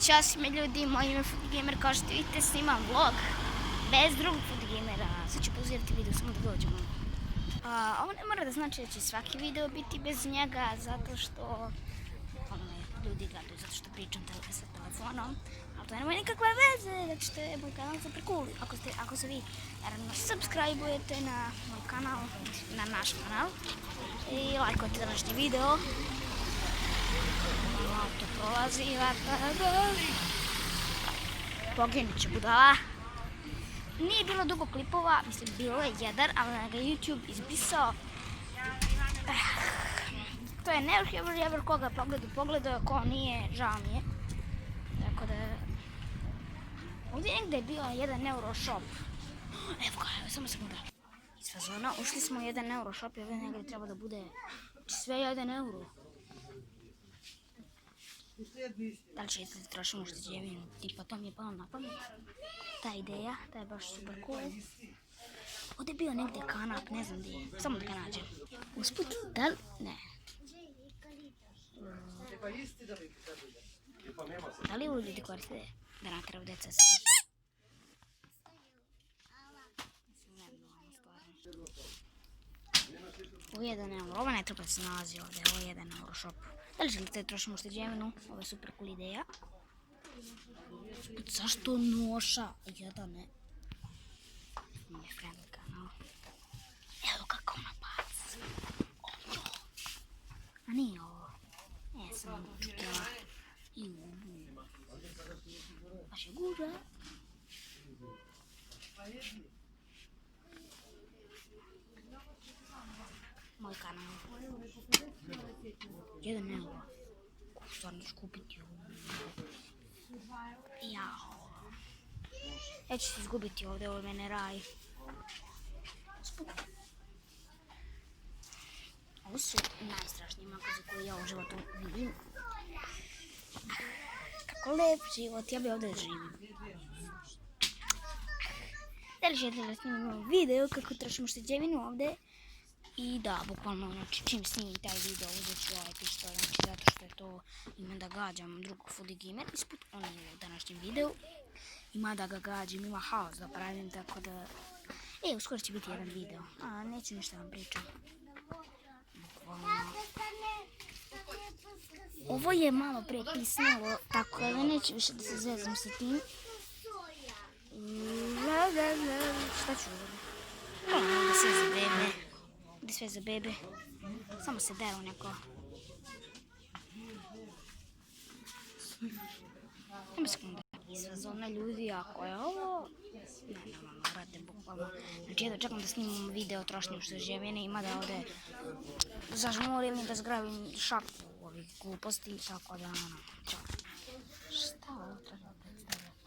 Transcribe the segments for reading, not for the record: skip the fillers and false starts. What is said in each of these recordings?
Ćao svima ljudi, moj ime je Foodgamer, kao što vidite snimam vlog bez drugog Foodgamera. Sad ću pauzirati video samo da dođemo. Ovo ne mora da znači da će svaki video biti bez njega, zato što ljudi gledaju, zato što pričam sa telefonom. Ali to nema nikakve veze, zato što je moj kanal super cool. Ako se vi naravno subscribe-ujete na moj kanal, na naš kanal i lajkujete današnji video. Auto prolazi, poginut će budala. Nije bilo dugo klipova, mislim bilo je jedan, ali ga YouTube izbrisao. To je never koga pogledao, ko nije, žao mi je. Tako da... Ovdje negdje je bio 1 euro shop. Evo ga, samo sekunda. Iz fazona ušli smo u 1 euro shop i ovdje negdje treba da bude sve 1 euro. Da li će da trošimo ušteđevinu, tipa to mi je palo na pamet. Ta ideja, ta je baš super cool. Ovdje je bio negdje kanap, ne znam gdje je, samo da ga nađem. Usput, da li, ne. Da li ovo ljudi koriste da natraju deca se? Ovo je 1 euro, ovo ne treba da se nalazi ovdje, ovo je 1 euro shop. Da li želite da trošimo ušteđevinu? Ovo je super cool ideja. Zašto noša? Jedan ne. Moj friendly kanal. Evo kako ona baca. Ovo. A nije ovo. Sam čutila. I ubu. Baš je guža. Moj kanal. 1 euro. Stvarno ću kupiti ovo. Jao. Ja ću se izgubiti ovdje, ovo je mene raj. Ovo su najstrašnije makaze koje ja u životu vidim. Kako lep život, ja bi ovdje živim. Da li želite da snimimo video kako trošimo ušteđevinu ovdje? I da, bukvalno, znači, čim snimim taj video, uzet ću ovaj pištolj, znači, zato što je to, ima da gađam drugog Foodgamer, isput on je u današnjem videu, ima da ga gađam, ima haos da pravim, tako da, uskoro će biti jedan video, a neću ništa vam pričam. Bukvalno. Ovo je malo pre pisnilo, tako da neću više da se zezam sa tim. Šta ću ovdje? Da se za bebe. Gdje sve za bebe. Samo se deru neko. Nema sekunda. Izazovna ljudi, ako je ovo... Ne, brate, bukvalno. Znači, ja da čekam da snimam video o trošnju ušteđevine, ima da ovdje zažmurim i da zgrabim šaku ovih gluposti, tako da, čao. Šta ovo treba predstavljati?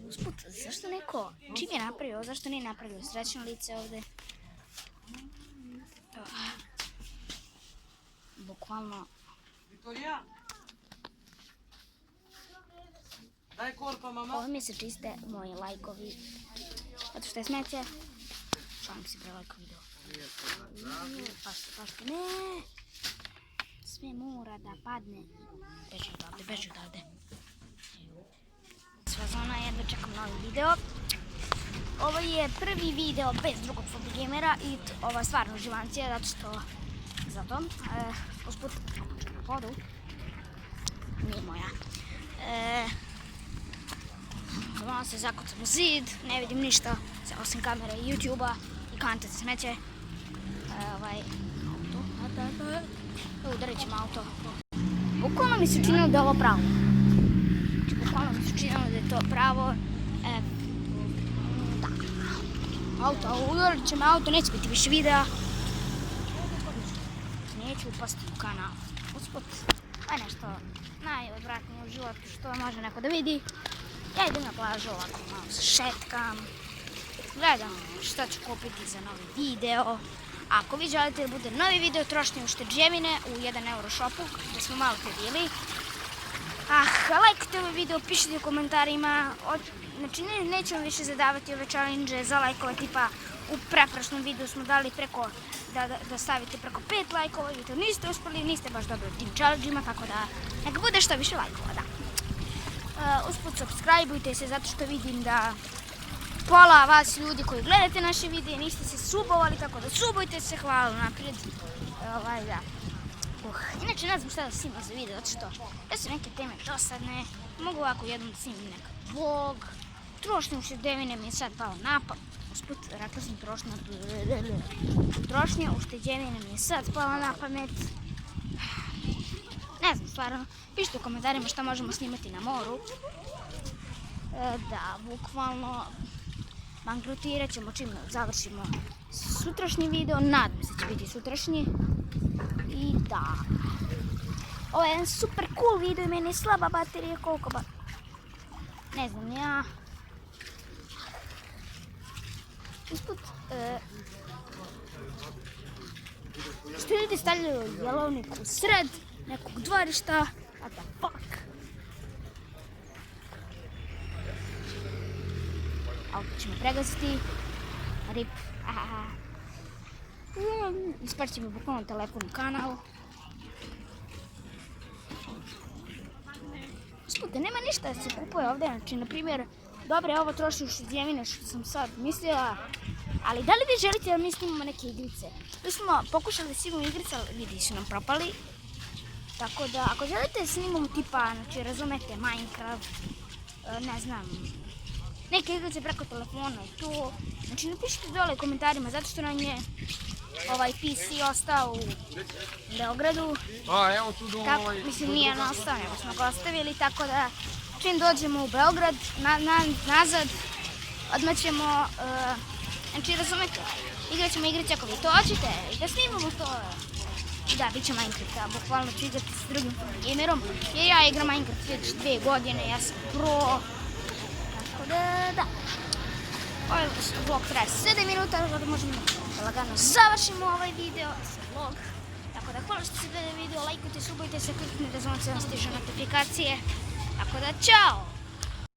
Usput, zašto neko, čim je napravio, zašto nije napravio srećno lice ovdje? Bukvalno. Viktorija! Daj korpa, mama. Ovo mi se čiste moji lajkovi. Zato što je smeće. Šalim si prelajko video. Pašte, ne! Sve mora da padne. Beži odavde. Sva zona, jedno čekam novi video. Ovo je prvi video bez drugog Foodgamera i ovo je stvarno uživancija, zato što... Zato, usput, vodu. Nije moja. Malo se zakucam u zid, ne vidim ništa, osim kamere i YouTube-a i kante se smeće. Auto, udarit ćemo auto. Bukvalno mi se činilo da je ovo pravo. Bukvalno mi se činilo da je to pravo. Auto, udarit ćemo auto, neće biti više videa. Neću upasti u kanal. Usput, nešto najodvratnije u životu što može neko da vidi. Ja idem na plažu ovako, malo se šetkam. Gledam šta ću kupiti za novi video. Ako vi želite da bude novi video trošnje ušteđevine u 1 euro shopu, gdje smo malo te bili. Lajkujte ovaj video, pišite u komentarima. Znači, nećemo više zadavati ove challenge za lajkove, tipa u preprošlom videu smo dali preko da stavite preko 5 lajkova i to niste uspjeli, niste baš dobili tim challenge-ima, tako da neka bude što više lajkova, da. Usput subscribeujte se zato što vidim da pola vas ljudi koji gledate naše videe niste se subovali, tako da subujte se, hvala naprijed. Da. Inače ne znam šta da snimam za video, zato što da su neke teme dosadne, mogu ovako jednom da snimim nekak vlog, trošnje uštedevine mi je sad palo na pamet, usput rekla sam trošnje uštedevine mi je sad pala na pamet, ne znam stvarno, pišite u komentarima šta možemo snimati na moru, da, bukvalno bankrotirat ćemo čim završimo sutrašnji video, nadam se će biti sutrašnji. I da, ovo je jedan super cool video i meni je slaba baterija, koliko ba... Ne znam ja. Usput, što ljudi stavljaju jelovnik u sred nekog dvorišta, what the fuck. Auto ćemo pregaziti, rip, ahaha. Ispašće mi bukvalno telefon u kanal. Uspute, nema ništa da se kupuje ovdje, znači, na primjer, dobro je ovo troši uštedjevine što sam sad mislila, ali da li vi želite da mi snimamo neke igrice? Tu smo pokušali da snimamo igrice, ali vidi su nam propali. Tako da, ako želite da snimamo tipa, znači, razumete, Minecraft, ne znam, neke igrice preko telefona i to, znači, napišite dole u komentarima, zato što nam je ovaj PC ostao u Beogradu, mislim nije on ostao, nego smo ga ostavili, tako da čim dođemo u Beograd, nazad, odmah ćemo, znači razumete, igrat ćemo igrice ako vi to hoćete i da snimamo to, da, bit će Minecraft, bukvalno ću igrati s drugim gamerom, jer ja igram Minecraft već 2 godine, ja sam pro, tako da. Ovaj vlog traje 7 minuta, zato možemo lagano završimo ovaj video sa vlog. Tako da hvala što ste gledali video, lajkujte, subujte se, kliknite da zvonce vam stižu notifikacije. Tako da, čao!